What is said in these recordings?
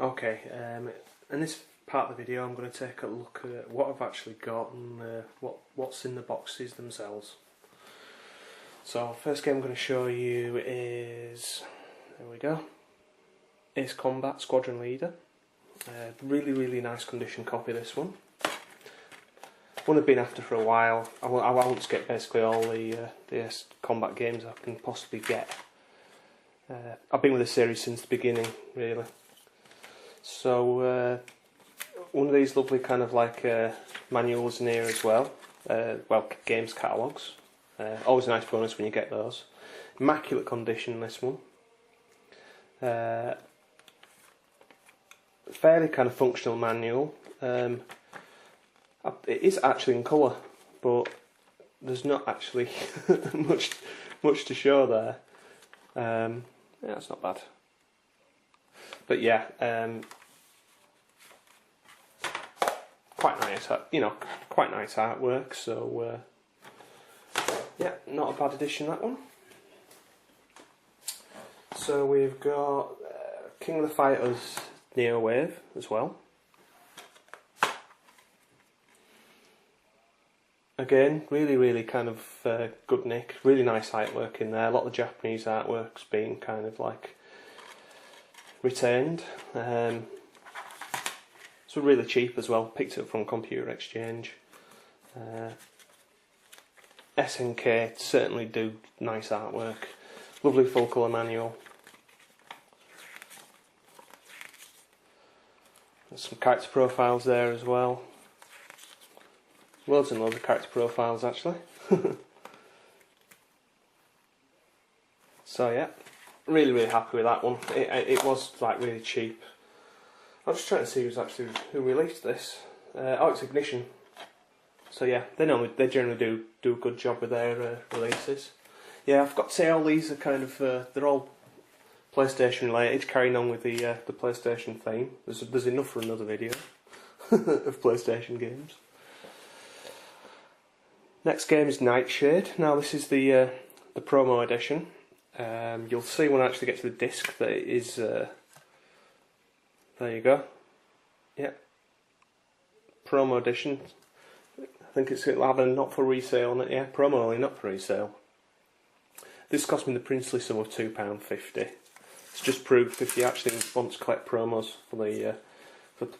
Okay, in this part of the video I'm going to take a look at what I've actually got and what's in the boxes themselves. So first game I'm going to show you is, there we go, Ace Combat Squadron Leader. Really nice condition copy, this one. One I've been after for a while. I want to get basically all the Ace Combat games I can possibly get. I've been with the series since the beginning, really. So one of these lovely kind of like manuals in here as well. Well, games catalogues. Always a nice bonus when you get those. Immaculate condition, this one. Fairly kind of functional manual. It is actually in colour, but there's not actually much to show there. Yeah, it's not bad. But yeah, quite nice, quite nice artwork. So yeah, not a bad addition, that one. So we've got King of the Fighters Neo Wave as well. Again, really kind of good nick. Really nice artwork in there. A lot of the Japanese artwork's being kind of like retained. So really cheap as well. Picked it up from Computer Exchange. SNK certainly do nice artwork. Lovely full colour manual. There's some character profiles there as well. Loads and loads of character profiles, actually. So yeah, really happy with that one. It was like really cheap. I'm just trying to see who released this. Oh, it's Ignition. So yeah, they generally do a good job with their releases. Yeah, I've got to say all these are kind of they're all PlayStation related, carrying on with the PlayStation theme. There's enough for another video of PlayStation games. Next game is Nightshade. Now this is the promo edition. You'll see when I actually get to the disc that it is. There you go. Yeah, promo edition. I think it'll have a not for resale on it. Yeah, promo only, not for resale. This cost me the princely sum of £2.50. It's just proof if you actually want to collect promos for the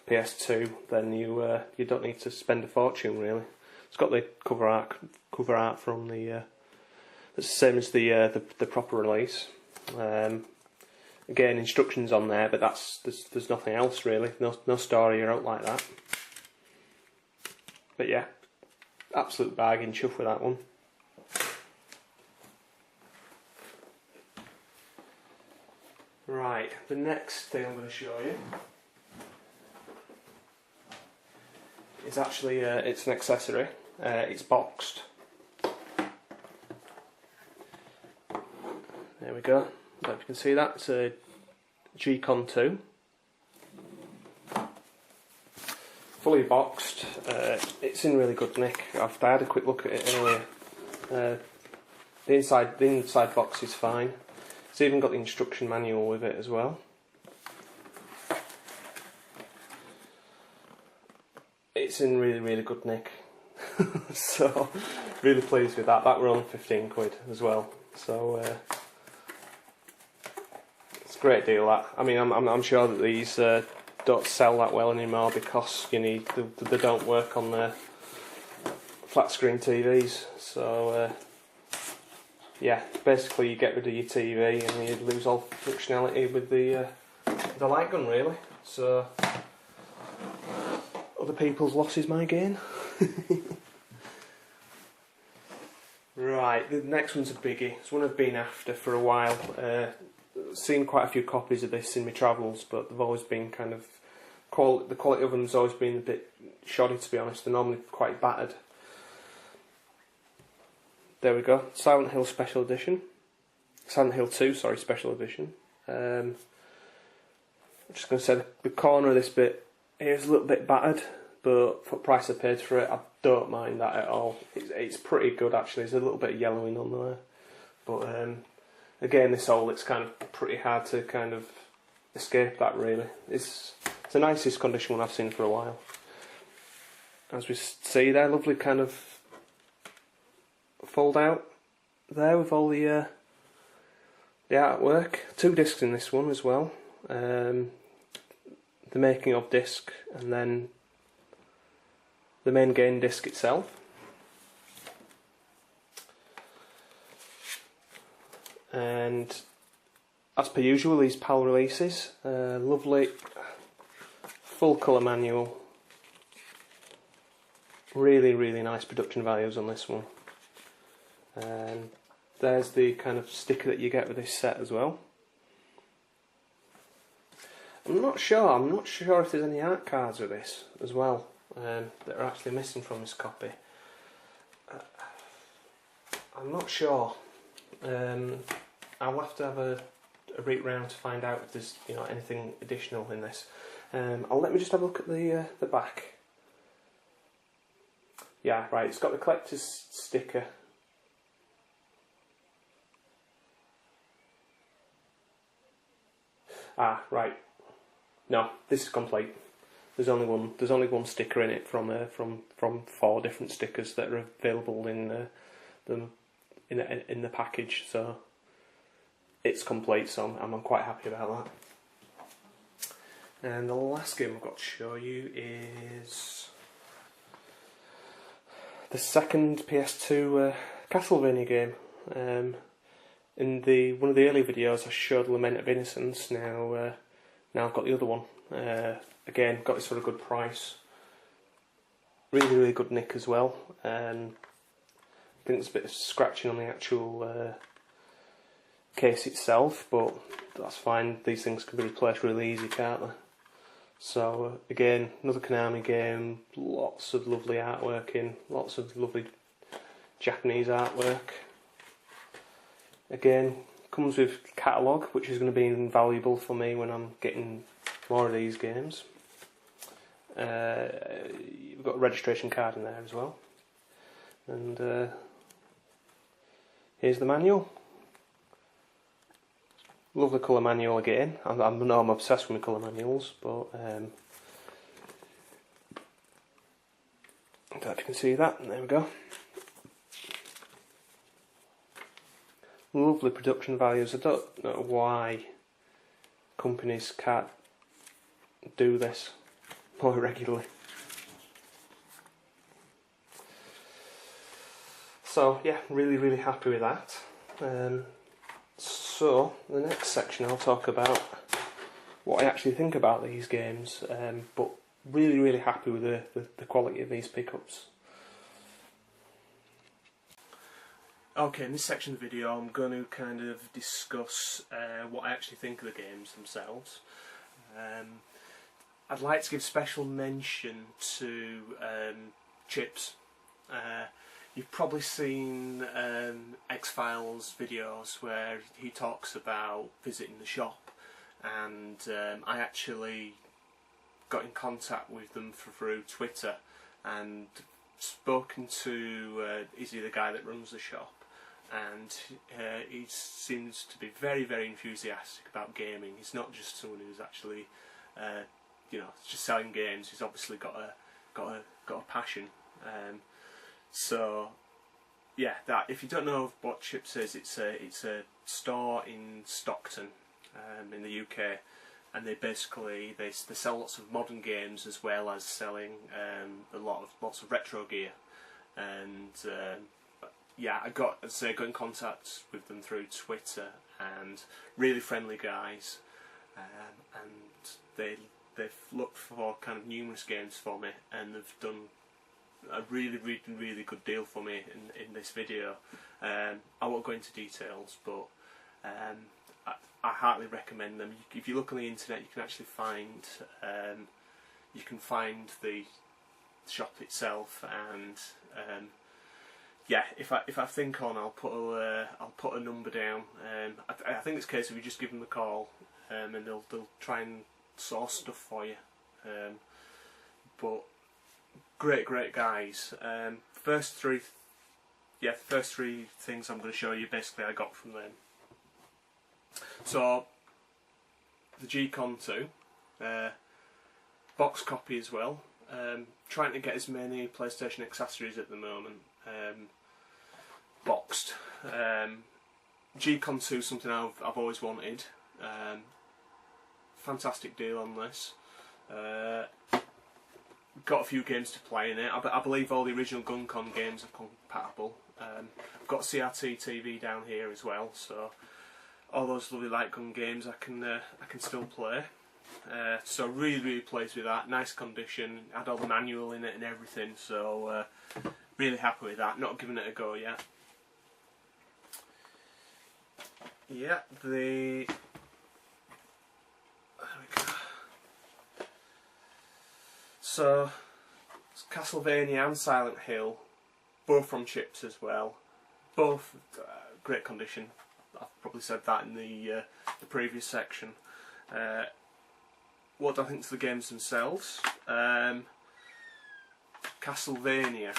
PS2, then you don't need to spend a fortune really. It's got the cover art from the. It's the same as the proper release. Again, instructions on there, but there's nothing else really. No story or out like that. But yeah, absolute bargain. Chuff with that one. Right, the next thing I'm going to show you is actually it's an accessory. It's boxed. There we go. I don't know if you can see that. It's a G-Con 2. Fully boxed. It's in really good nick. I had a quick look at it earlier. The inside box is fine. It's even got the instruction manual with it as well. It's in really good nick. So really pleased with that. That were only 15 quid as well. So it's a great deal. That, I mean, I'm sure that these don't sell that well anymore because they don't work on their flat screen TVs. So yeah, basically you get rid of your TV and you lose all functionality with the light gun really. So other people's loss is my gain. Right, the next one's a biggie. It's one I've been after for a while. Seen quite a few copies of this in my travels, but they've always been kind of the quality of them has always been a bit shoddy, to be honest. They're normally quite battered. There we go, Silent Hill Special Edition. Silent Hill 2, sorry, Special Edition. I'm just going to say the corner of this bit here is a little bit battered, but for the price I paid for it, I don't mind that at all. It's pretty good actually. There's a little bit of yellowing on there, but again, this hole, it's kind of pretty hard to kind of escape that really. It's the nicest condition one I've seen for a while. As we see there, lovely kind of fold out there with all the artwork. 2 discs in this one as well. The making of disc and then the main game disc itself. And as per usual, these PAL releases, lovely full colour manual. Really, really nice production values on this one. And there's the kind of sticker that you get with this set as well. I'm not sure if there's any art cards with this as well that are actually missing from this copy. I'm not sure. I'll have to have a read round to find out if there's anything additional in this. Let me just have a look at the back. Yeah, right. It's got the collector's sticker. Ah, right. No, this is complete. There's only one sticker in it from 4 different stickers that are available in the package. So it's complete. So I'm quite happy about that. And the last game I've got to show you is the second PS2 Castlevania game. In one of the early videos I showed Lament of Innocence. Now I've got the other one. Again, got this for a good price. Really, really good nick as well. I think there's a bit of scratching on the actual case itself, but that's fine. These things can be replaced really easy, can't they? So again, another Konami game, lots of lovely artwork in, lots of lovely Japanese artwork. Again, comes with catalogue, which is going to be invaluable for me when I'm getting more of these games. You've got a registration card in there as well. And here's the manual. Lovely colour manual again. I know I'm obsessed with my colour manuals, but I don't know if you can see that. There we go. Lovely production values. I don't know why companies can't do this more regularly. So yeah, really, really happy with that. So the next section I'll talk about what I actually think about these games, but really, really happy with the quality of these pickups. Okay, in this section of the video I'm going to kind of discuss what I actually think of the games themselves. I'd like to give special mention to Chips. You've probably seen X-Files videos where he talks about visiting the shop, and I actually got in contact with them through Twitter and spoken to Izzy, the guy that runs the shop, and he seems to be very, very enthusiastic about gaming. He's not just someone who's actually just selling games. He's obviously got a passion. So yeah, that if you don't know what Chips is, it's a store in Stockton, in the UK, and they sell lots of modern games as well as selling lots of retro gear. And yeah, I got in contact with them through Twitter, and really friendly guys, and they've looked for kind of numerous games for me, and they've done a really, really, really good deal for me in this video. I won't go into details, but I heartily recommend them. If you look on the internet, you can actually find the shop itself, and yeah, if I think on, I'll put a number down. I think it's a case of you just give them a call, and they'll try and source stuff for you. But great guys. First three things I'm going to show you basically I got from them. So the G-Con 2, box copy as well. Trying to get as many PlayStation accessories at the moment, boxed. G-Con 2 is something I've always wanted. Fantastic deal on this. Got a few games to play in it. I believe all the original GunCon games are compatible. I've got CRT TV down here as well, so all those lovely light gun games I can still play. So really pleased with that. Nice condition. Had all the manual in it and everything. So really happy with that. Not giving it a go yet. Yeah, there we go. So, it's Castlevania and Silent Hill, both from chips as well. Both great condition. I've probably said that in the previous section. What do I think to the games themselves? Castlevania.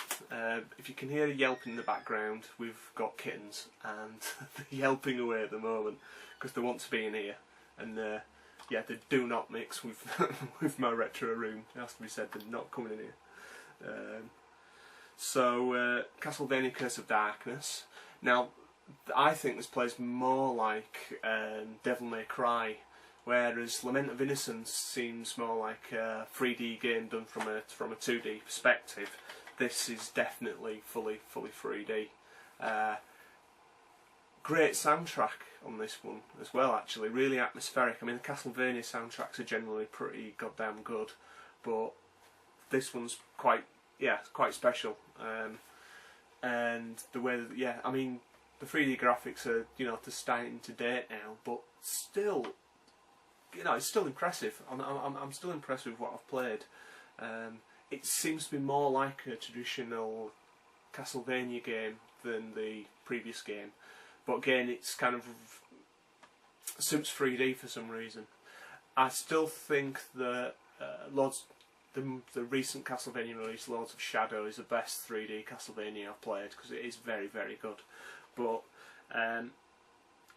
If you can hear a yelp in the background, we've got kittens and they're yelping away at the moment because they want to be in here, and yeah, they do not mix with with my retro room. It has to be said, they're not coming in here. So Castlevania Curse of Darkness. Now I think this plays more like Devil May Cry, whereas Lament of Innocence seems more like a 3D game done from a 2D perspective. This is definitely fully 3D. Great soundtrack on this one as well, actually, really atmospheric. I mean, the Castlevania soundtracks are generally pretty goddamn good, but this one's quite special. And the way that, yeah, I mean, the 3D graphics are, you know, just starting to date now, but still, you know, it's still impressive. I'm still impressed with what I've played. It seems to be more like a traditional Castlevania game than the previous game, but again, it's kind of suits 3D for some reason. I still think that the recent Castlevania release, Lords of Shadow, is the best 3D Castlevania I've played, because it is very good. But out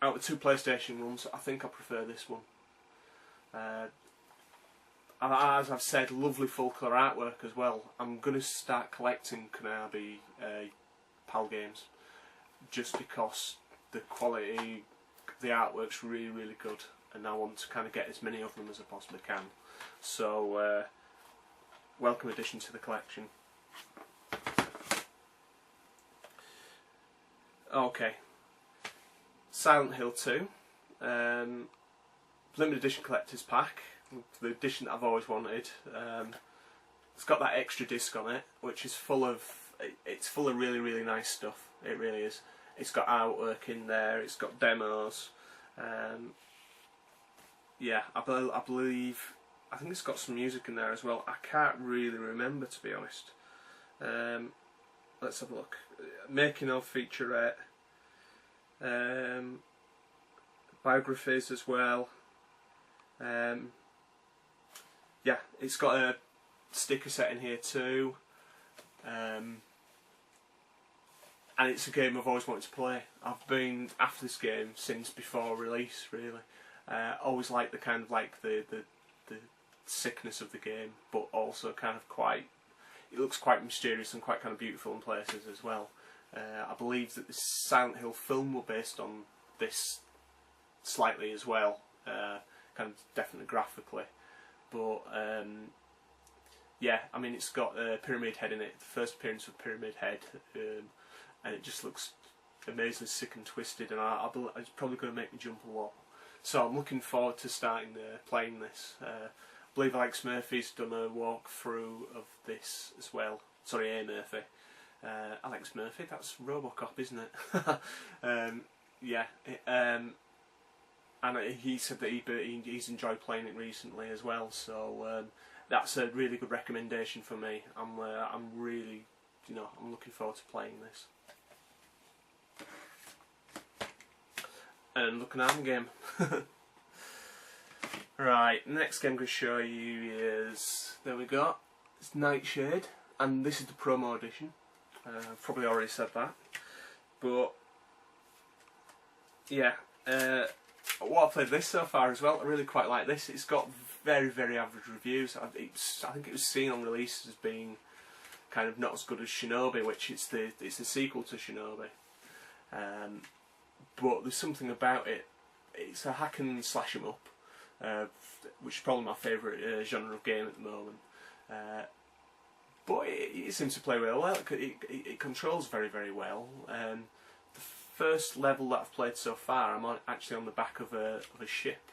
of the two PlayStation ones, I think I prefer this one. As I've said, lovely full colour artwork as well. I'm going to start collecting Konami PAL games, just because the quality, the artwork's really good, and I want to kind of get as many of them as I possibly can. So, welcome addition to the collection. Okay, Silent Hill 2, limited edition collector's pack, the edition that I've always wanted. It's got that extra disc on it, which is full of really nice stuff. It really is. It's got artwork in there. It's got demos. Yeah, I believe. I think it's got some music in there as well. I can't really remember, to be honest. Let's have a look. Making of featurette. Biographies as well. Yeah, it's got a sticker set in here too. And it's a game I've always wanted to play. I've been after this game since before release, really. Always liked the kind of like the sickness of the game, but also kind of quite, it looks quite mysterious and quite kind of beautiful in places as well. I believe that the Silent Hill film were based on this slightly as well, kind of definitely graphically. But yeah, I mean, it's got a Pyramid Head in it, the first appearance of Pyramid Head, and it just looks amazingly sick and twisted, and it's probably going to make me jump a lot. So I'm looking forward to starting playing this. I believe Alex Murphy's done a walkthrough of this as well. Sorry, A. Murphy. Alex Murphy, that's Robocop, isn't it? Yeah. And he said that he's enjoyed playing it recently as well. So that's a really good recommendation for me. I'm really, you know, I'm looking forward to playing this. And looking at the game. Right, next game I'm going to show you is, there we go, it's Nightshade, and this is the promo edition. I've probably already said that, but yeah, what I've played this so far as well, I really quite like this. It's got very, very average reviews. I think it was seen on release as being kind of not as good as Shinobi, which it's the sequel to Shinobi. But there's something about it. It's a hack and slash 'em up, which is probably my favourite genre of game at the moment. But it seems to play well. It controls very, very well. The first level that I've played so far, I'm actually on the back of a ship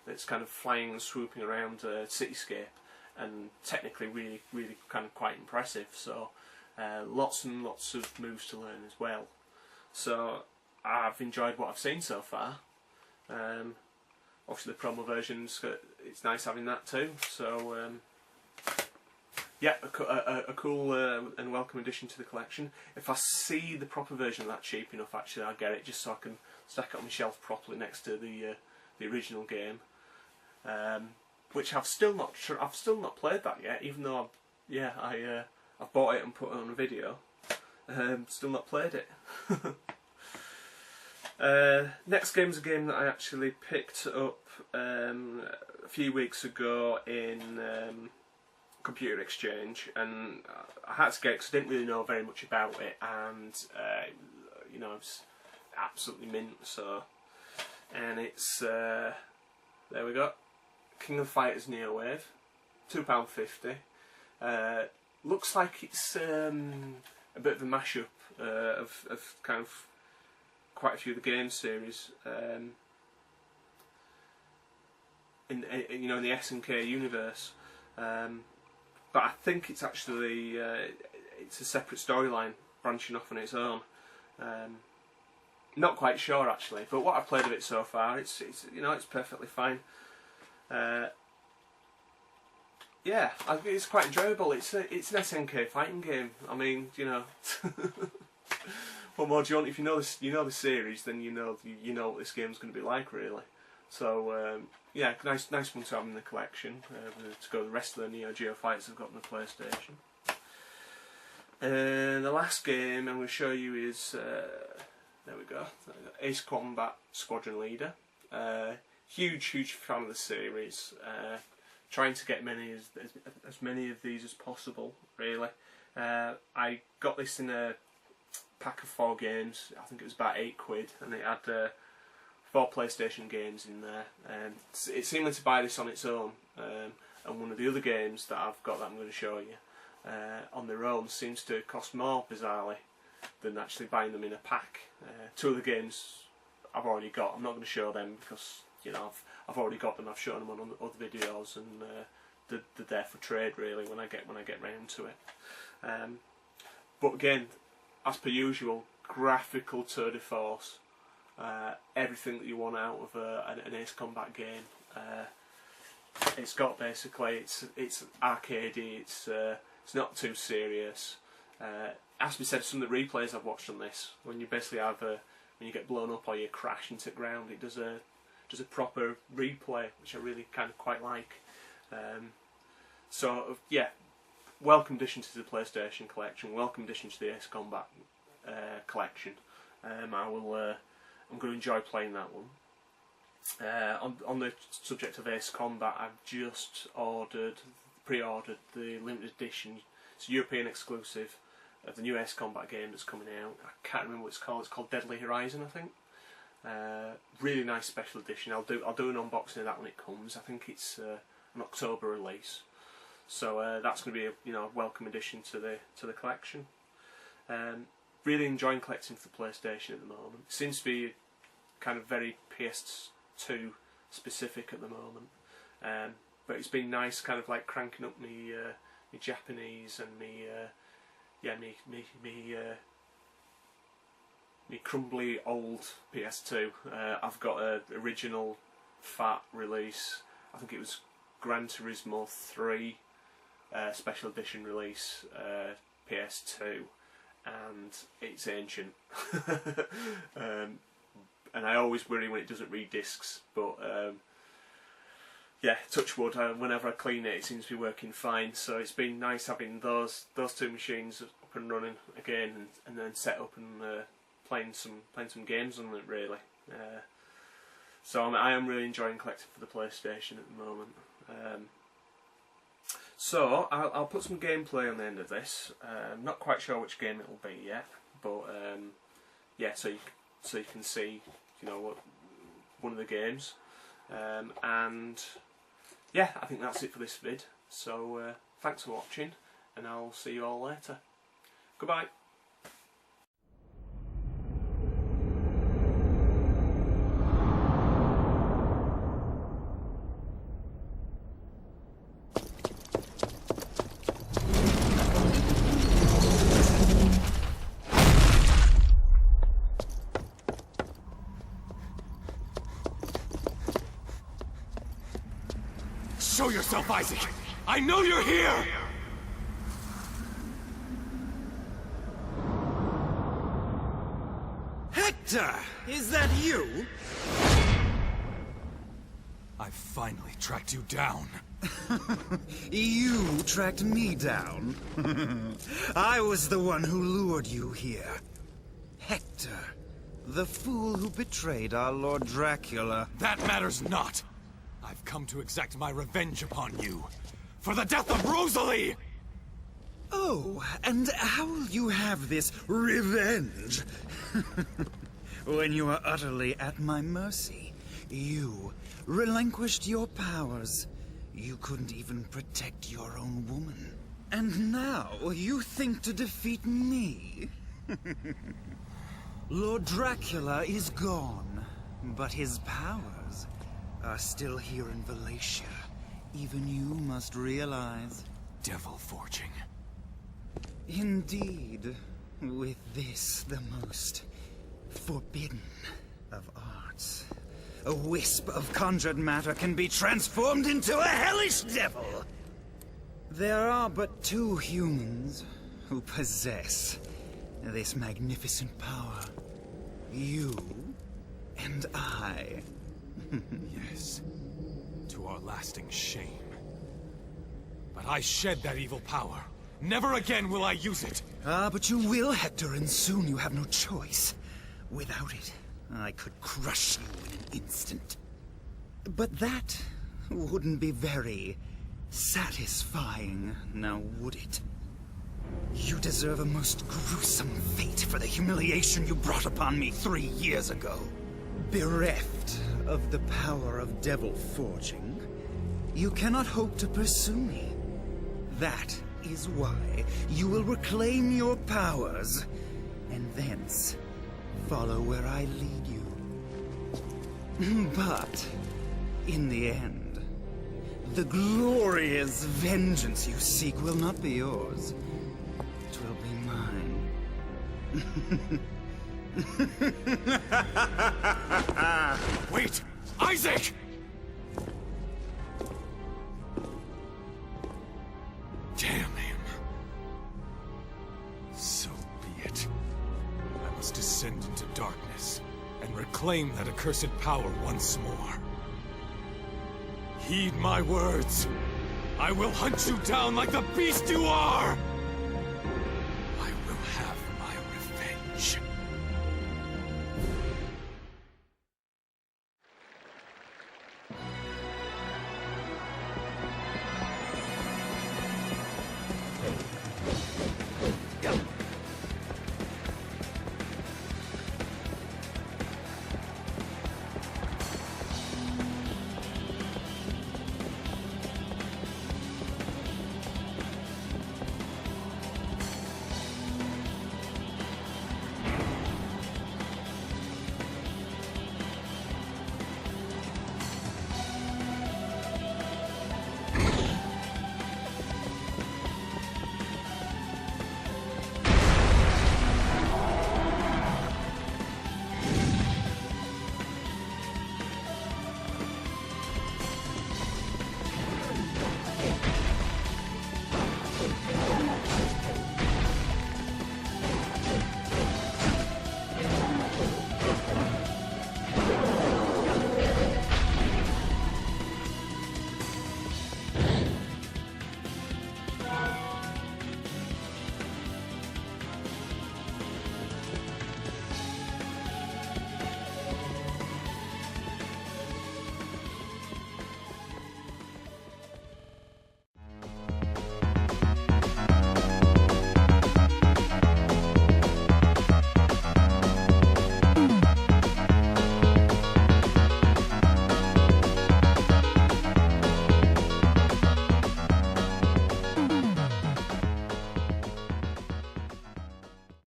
that's kind of flying and swooping around a cityscape, and technically really, really kind of quite impressive. So lots and lots of moves to learn as well. So I've enjoyed what I've seen so far. Obviously the promo versions, it's nice having that too. So yeah, a cool and welcome addition to the collection. If I see the proper version of that cheap enough, actually I'll get it, just so I can stack it on my shelf properly next to the original game. Which I've still not played that yet, even though I've bought it and put it on a video. Still not played it. Next game is a game that I actually picked up a few weeks ago in Computer Exchange, and I had to get it because I didn't really know very much about it, and you know, it's absolutely mint. So, and it's there we go, King of Fighters Neo Wave, £2.50. Looks like it's a bit of a mashup of kind of quite a few of the game series in the S&K universe, but I think it's actually it's a separate storyline branching off on its own. Not quite sure actually, but what I've played of it so far, it's perfectly fine. Yeah, it's quite enjoyable. It's an SNK fighting game. I mean, you know, what more do you want? If you know the series, then you know what this game's going to be like, really. So yeah, nice one to have in the collection to go with the rest of the Neo Geo fights I've got on the PlayStation. And the last game I'm going to show you is there we go, Ace Combat Squadron Leader. Huge fan of the series. Trying to get as many of these as possible, really. I got this in a pack of 4 games. I think it was about £8, and it had 4 PlayStation games in there. It seemed to buy this on its own, and one of the other games that I've got that I'm going to show you on their own seems to cost more, bizarrely, than actually buying them in a pack. 2 of the games I've already got. I'm not going to show them because, you know, I've already got them. I've shown them on other videos, and they're there for trade, really, when I get round to it. But again, as per usual, graphical tour de force. Everything that you want out of an Ace Combat game. It's got basically it's arcadey. It's not too serious. As we said, some of the replays I've watched on this, when you basically have when you get blown up or you crash into the ground, it does a proper replay, which I really kind of quite like. So yeah, welcome addition to the PlayStation collection, welcome addition to the Ace Combat collection. I'm going to enjoy playing that one. On the subject of Ace Combat, I've just pre-ordered the limited edition. It's a European exclusive of the new Ace Combat game that's coming out. I can't remember what it's called. It's called Deadly Horizon, I think. Really nice special edition. I'll do an unboxing of that when it comes. I think it's an October release, so that's going to be a welcome addition to the collection. Really enjoying collecting for the PlayStation at the moment. It seems to be kind of very PS2 specific at the moment, but it's been nice, kind of like cranking up me Japanese and me crumbly old PS2. I've got an original fat release. I think it was Gran Turismo 3 special edition release, PS2, and it's ancient. And I always worry when it doesn't read discs, but yeah, touch wood, whenever I clean it, it seems to be working fine. So it's been nice having those 2 machines up and running again, and then set up and playing some games on it, really. So I am really enjoying collecting for the PlayStation at the moment. So I'll put some gameplay on the end of this. Not quite sure which game it'll be yet, but yeah, so you can see, you know, what one of the games, and yeah, I think that's it for this vid. So thanks for watching, and I'll see you all later. Goodbye. Show yourself, Isaac! I know you're here! Hector! Is that you? I finally tracked you down. You tracked me down. I was the one who lured you here. Hector, the fool who betrayed our Lord Dracula. That matters not! I've come to exact my revenge upon you. For the death of Rosalie! Oh, and how will you have this revenge? When you are utterly at my mercy, you relinquished your powers. You couldn't even protect your own woman. And now you think to defeat me? Lord Dracula is gone, but his powers are still here in Valencia. Even you must realize. Devil forging. Indeed, with this the most forbidden of arts, a wisp of conjured matter can be transformed into a hellish devil. There are but two humans who possess this magnificent power. You and I. Yes, to our lasting shame. But I shed that evil power. Never again will I use it! Ah, but you will, Hector, and soon you have no choice. Without it, I could crush you in an instant. But that wouldn't be very satisfying, now would it? You deserve a most gruesome fate for the humiliation you brought upon me 3 years ago. Bereft of the power of devil forging, you cannot hope to pursue me. That is why you will reclaim your powers, and thence follow where I lead you. But, in the end, the glorious vengeance you seek will not be yours. It will be mine. Wait! Isaac! Damn him. So be it. I must descend into darkness and reclaim that accursed power once more. Heed my words. I will hunt you down like the beast you are!